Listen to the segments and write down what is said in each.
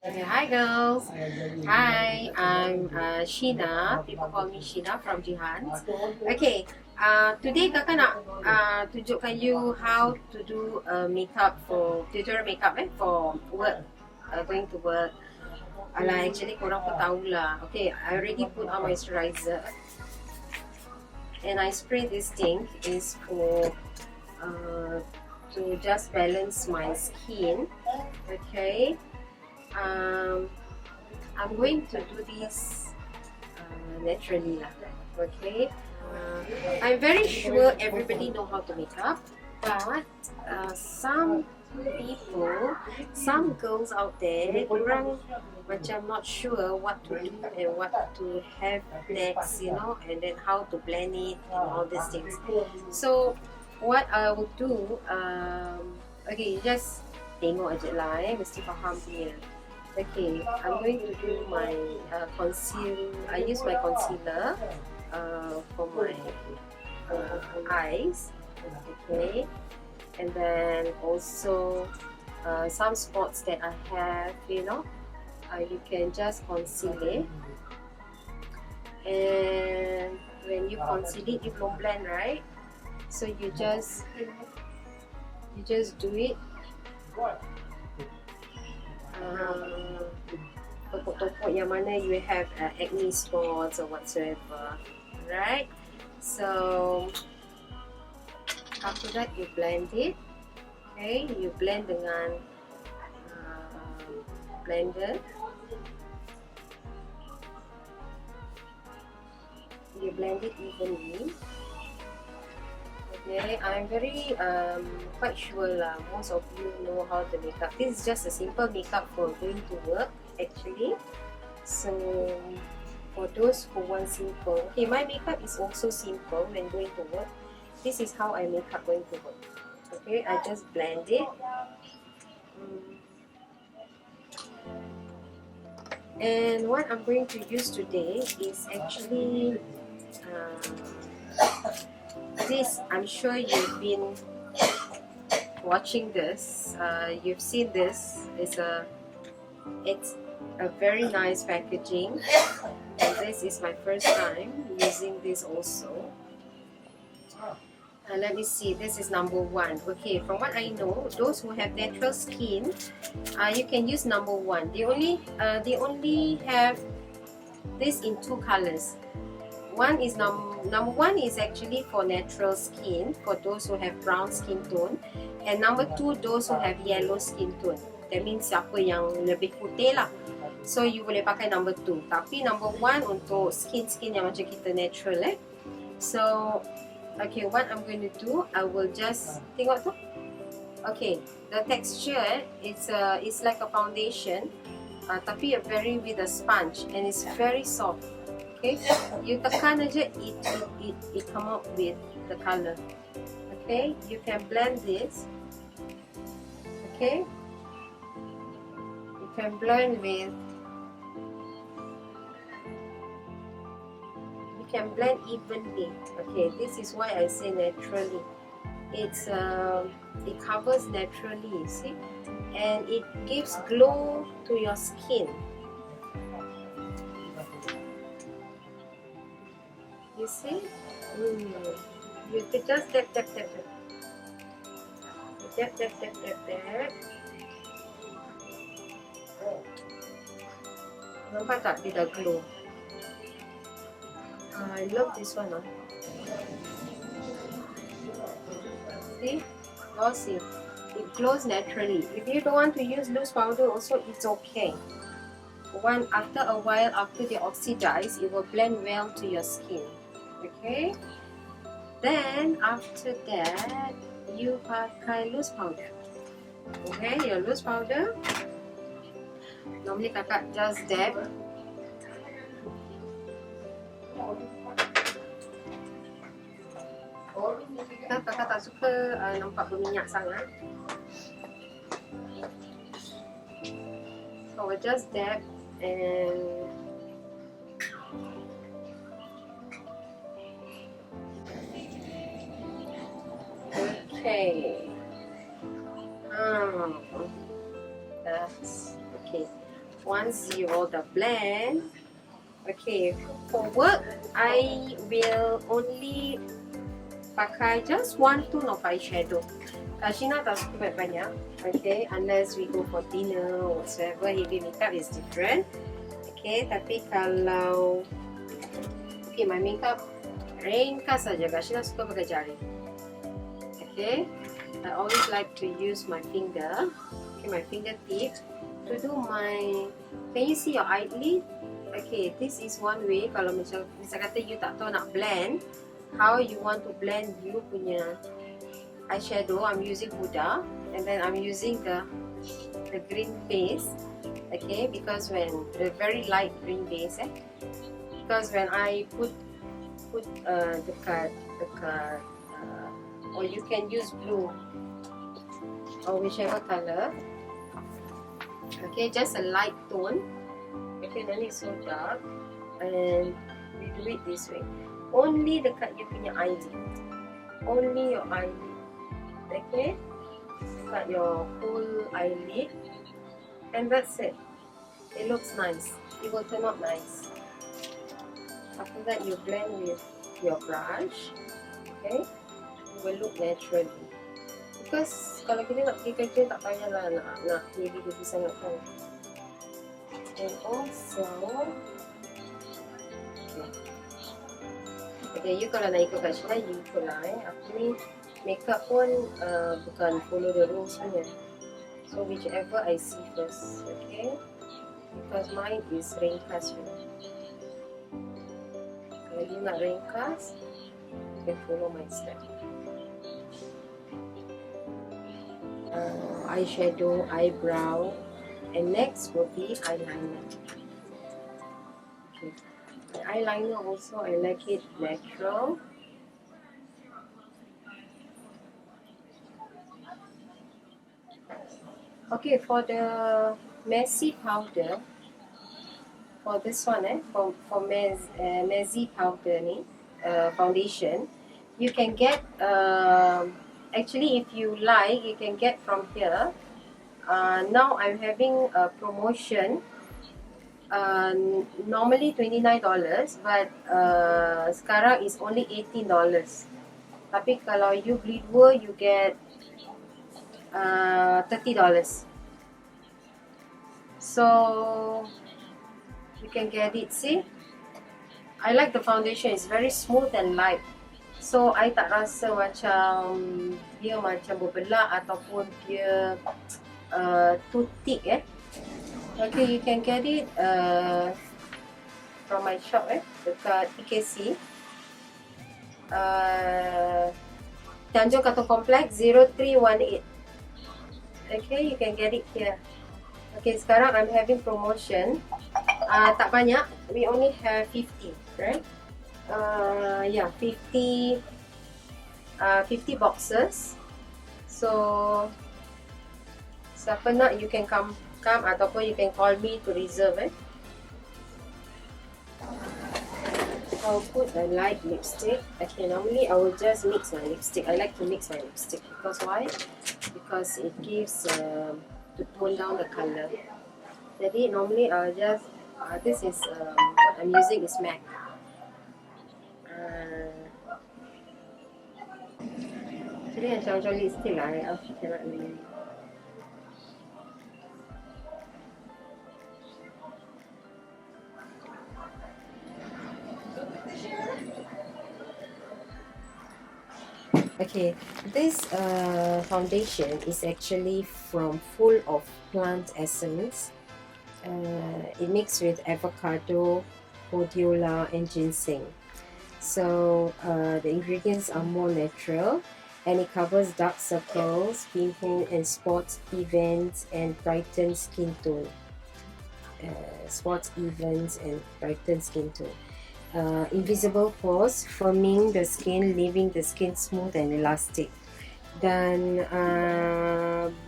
Okay, hi girls. Hi, I'm Sheena. People call me Sheena from Gihan. Okay, today kakak nak tunjukkan you how to do makeup for tutorial makeup for work. Going to work. Alah, actually korang pun tahulah. Okay, I already put on moisturizer and I spray this thing is for to just balance my skin. Okay. Um, I'm going to do this naturally lah. Okay. I'm very sure everybody know how to make up, but some people, some girls out there, orang macam not sure what to do and what to have next, you know, and then how to blend it and all these things. So what I will do, okay, just tengok aje lah, mesti faham punya. Okay, I'm going to do my conceal. I use my concealer for my eyes. Okay, and then also some spots that I have, you know, you can just conceal it. And when you conceal it, you don't blend, right? So you just do it. Topok-topok yang mana you have acne spots or whatsoever, right? So after that you blend it. Okay, you blend dengan blender. You blend it evenly. Okay, I'm very quite sure lah. Most of you know how to make up. This is just a simple makeup for going to work, actually. So for those who want simple, okay, my makeup is also simple when going to work. This is how I make up going to work. Okay, I just blend it. And what I'm going to use today is actually this. I'm sure you've been watching this. You've seen this. It's a very nice packaging, and this is my first time using this also. Let me see. This is number 1. Okay, from what I know, those who have natural skin, you can use number 1. They only have this in 2 colors. One is number 1 is actually for natural skin, for those who have brown skin tone, and number 2 those who have yellow skin tone. That means siapa yang lebih putih lah. So you boleh pakai number 2. Tapi number 1 untuk skin yang macam kita natural So okay, what I'm going to do, I will just tengok tu. Okay, the texture it's like a foundation, tapi very with a sponge and it's very soft. Okay, you tekan aja, it come up with the color. Okay, you can blend this. Okay, you can blend with. You can blend evenly. Okay, this is why I say naturally. It covers naturally, you see, and it gives glow to your skin. You see? You could just tap. Nampak tak dia dah glow? I love this one. See? Glossy. It glows naturally. If you don't want to use loose powder also, it's okay. After a while, after they oxidize, it will blend well to your skin. Okay? Then after that, you pakai loose powder. Okay, your loose powder. Normally kakak just dab. Kakak tak suka nampak berminyak sangat. So I just dab and okay. That's okay. once you all the blend, okay, for work I will only pakai just one tone of eyeshadow. Sheena tak suka banyak, okay, unless we go for dinner or whatsoever. Heavy makeup is different, okay. Tapi kalau okay, my makeup ringkas saja. Sheena suka pakai jari, okay. I always like to use my finger, okay, my fingertip to do my. Can you see your eyelid? Okay, this is one way. Kalau misal kata you tak tahu nak blend, how you want to blend you punya eyeshadow. I'm using Huda, and then I'm using the green base, okay, because when the very light green base, because when I put dekat or you can use blue or whichever color, okay, just a light tone, okay, then it's so dark, and we do it this way. Only dekat you punya eyelid, only your eyelid, okay, dekat your whole eyelid, and that's it. It looks nice, it will turn out nice. After that you blend with your brush, okay, it will look naturally. Because kalau kita nak pergi kerja tak payahlah nak heavy sangat kan. And also, okay, you kalau nak ikut kat Sheena, you ikut lah. Aku ni makeup pun bukan follow the rules punya. So whichever I see first, okay. Because mine is ringkas. Kalau you nak ringkas, you can follow my step. Eyeshadow, eyebrow, and next will be eyeliner. Okay. The eyeliner also I like it natural. Okay, for the Mezze powder, for this one, for Mezze powder ni, foundation, you can get. Actually, if you like, you can get from here. Now I'm having a promotion. Normally $29, but sekarang is only $18. Tapi kalau you beli dua, you get $30. So you can get it. See, I like the foundation. It's very smooth and light. So, I tak rasa macam dia macam berbelah ataupun dia too thick. Okay, you can get it from my shop dekat PKC. Tanjong Katong Complex 0318. Okay, you can get it here. Okay, sekarang I'm having promotion. Tak banyak. We only have 50, right? Yeah, 50 boxes. So siapa nak, you can come ataupun you can call me to reserve. I'll put a light lipstick. Okay, normally I will just mix my lipstick. I like to mix my lipstick because why? Because it gives to tone down the color. Jadi normally I'll just this is what I'm using is MAC. Actually macam lipstick lah. I also cannot really. Okay, this foundation is actually full of plant essence. It mixed with avocado, rhodiola, and ginseng. So the ingredients are more natural, and it covers dark circles, pimple and spots, events, and brighten skin tone. Spots, events, and brighten skin tone. Invisible pores, firming the skin, leaving the skin smooth and elastic. Dan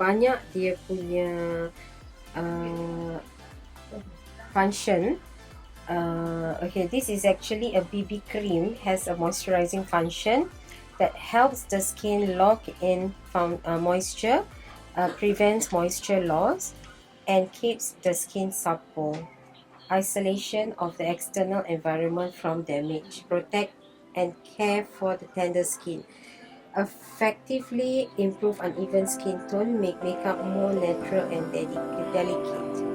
banyak dia punya function. Okay, this is actually a BB cream, has a moisturizing function that helps the skin lock in moisture, prevents moisture loss, and keeps the skin supple. Isolation of the external environment from damage. Protect and care for the tender skin. Effectively improve uneven skin tone, make makeup more natural and delicate.